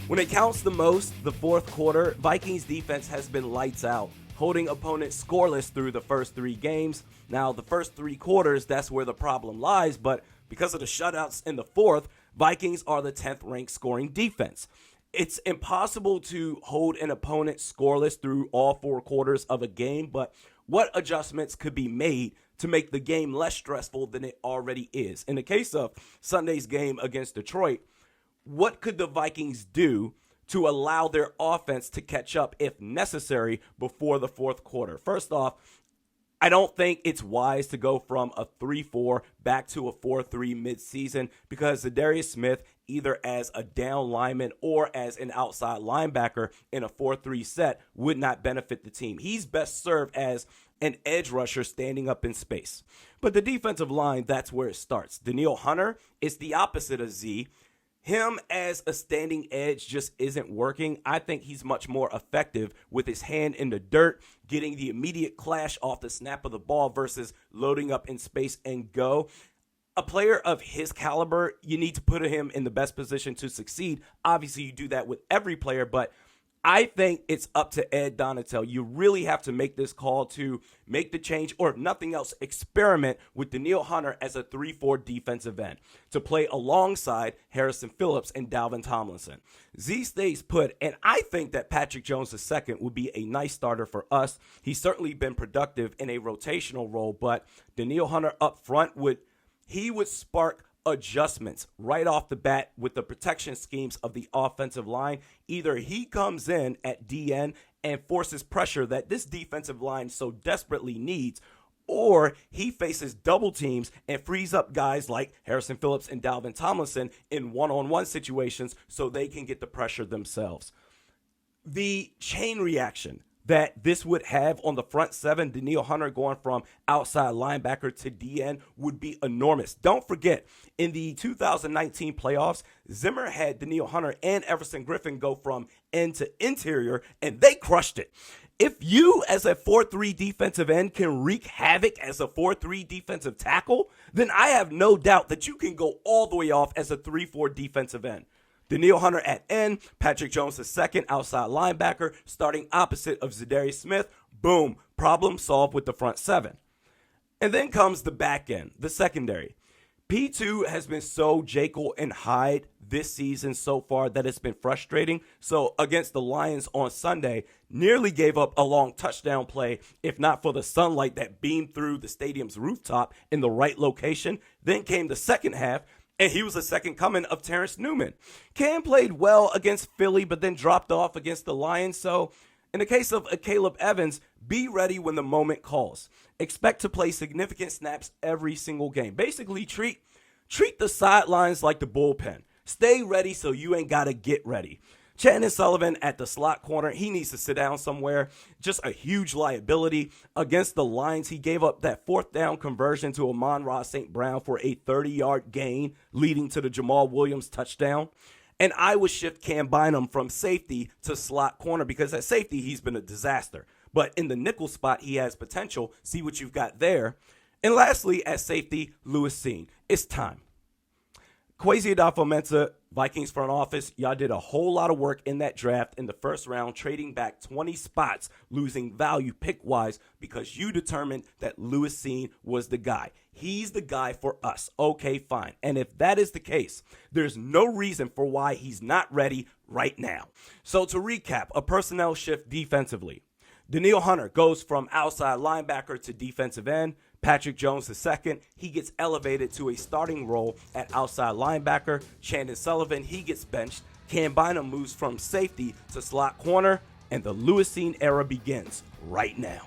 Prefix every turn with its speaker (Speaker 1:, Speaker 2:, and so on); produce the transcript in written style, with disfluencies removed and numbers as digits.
Speaker 1: When it counts the most, the fourth quarter, Vikings defense has been lights out, holding opponents scoreless through the first 3 games. Now, the first 3 quarters, that's where the problem lies, but because of the shutouts in the fourth, Vikings are the 10th ranked scoring defense. It's impossible to hold an opponent scoreless through all 4 quarters of a game, but what adjustments could be made to make the game less stressful than it already is? In the case of Sunday's game against Detroit, what could the Vikings do to allow their offense to catch up if necessary before the fourth quarter? First off, I don't think it's wise to go from a 3-4 back to a 4-3 midseason because za'darius Smith, either as a down lineman or as an outside linebacker in a 4-3 set, would not benefit the team. He's best served as an edge rusher standing up in space. But the defensive line, that's where it starts. Danielle Hunter is the opposite of Z. Him as a standing edge just isn't working. I think he's much more effective with his hand in the dirt, getting the immediate clash off the snap of the ball versus loading up in space and go. A player of his caliber, you need to put him in the best position to succeed. Obviously, you do that with every player, but I think it's up to Ed Donatel. You really have to make this call to make the change, or if nothing else, experiment with Danielle Hunter as a 3-4 defensive end to play alongside Harrison Phillips and Dalvin Tomlinson. Z stays put, and I think that Patrick Jones II would be a nice starter for us. He's certainly been productive in a rotational role, but Danielle Hunter up front would spark adjustments right off the bat with the protection schemes of the offensive line. Either he comes in at DN and forces pressure that this defensive line so desperately needs, or he faces double teams and frees up guys like Harrison Phillips and Dalvin Tomlinson in one-on-one situations so they can get the pressure themselves. The chain reaction that this would have on the front 7, Danielle Hunter going from outside linebacker to DN, would be enormous. Don't forget, in the 2019 playoffs, Zimmer had Danielle Hunter and Everson Griffin go from end to interior, and they crushed it. If you, as a 4-3 defensive end, can wreak havoc as a 4-3 defensive tackle, then I have no doubt that you can go all the way off as a 3-4 defensive end. Danielle Hunter at end, Patrick Jones II, outside linebacker, starting opposite of za'darius Smith. Boom, problem solved with the front 7. And then comes the back end, the secondary. P2 has been so Jekyll and Hyde this season so far that it's been frustrating. So against the Lions on Sunday, nearly gave up a long touchdown play, if not for the sunlight that beamed through the stadium's rooftop in the right location. Then came the second half, and he was the second coming of Terrence Newman. Cam played well against Philly, but then dropped off against the Lions. So in the case of Caleb Evans, be ready when the moment calls. Expect to play significant snaps every single game. Basically, treat the sidelines like the bullpen. Stay ready so you ain't got to get ready. Chandon Sullivan at the slot corner, he needs to sit down somewhere. Just a huge liability. Against the Lions, he gave up that 4th down conversion to Amon-Ra St. Brown for a 30-yard gain, leading to the Jamal Williams touchdown. And I would shift Cam Bynum from safety to slot corner because at safety, he's been a disaster. But in the nickel spot, he has potential. See what you've got there. And lastly, at safety, Lewis Cine. It's time. Kwesi Adofo-Mensah, Vikings front office, y'all did a whole lot of work in that draft in the first round, trading back 20 spots, losing value pick-wise because you determined that Lewis Cine was the guy. He's the guy for us. Okay, fine. And if that is the case, there's no reason for why he's not ready right now. So to recap, a personnel shift defensively. Danielle Hunter goes from outside linebacker to defensive end. Patrick Jones II, he gets elevated to a starting role at outside linebacker. Chandon Sullivan, he gets benched. Cam Bynum moves from safety to slot corner, and the Lewis Cine era begins right now.